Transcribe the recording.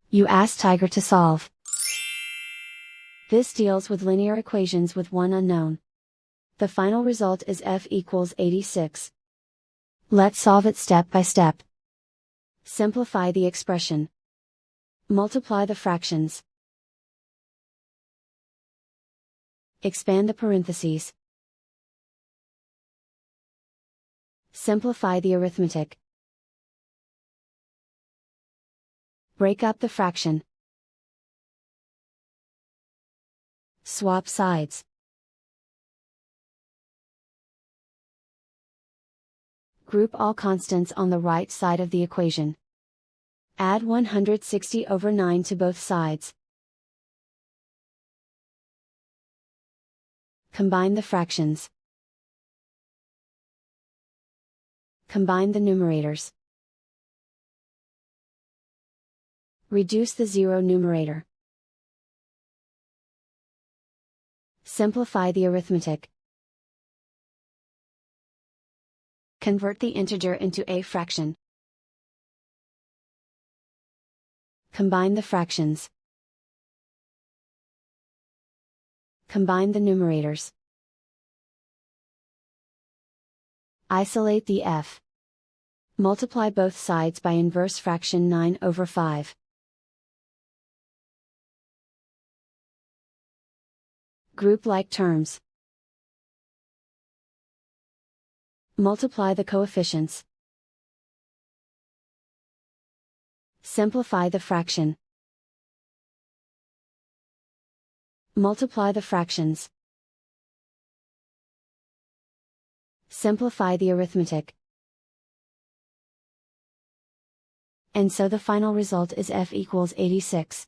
You ask Tiger to solve. This deals with linear equations with one unknown. The final result is f equals 86. Let's solve it step by step. Simplify the expression. Multiply the fractions. Expand the parentheses. Simplify the arithmetic. Break up the fraction. Swap sides. Group all constants on the right side of the equation. Add 160/9 to both sides. Combine the fractions. Combine the numerators. Reduce the zero numerator. Simplify the arithmetic. Convert the integer into a fraction. Combine the fractions. Combine the numerators. Isolate the f. Multiply both sides by inverse fraction 9/5. Group like terms. Multiply the coefficients. Simplify the fraction. Multiply the fractions. Simplify the arithmetic. And so the final result is f equals 86.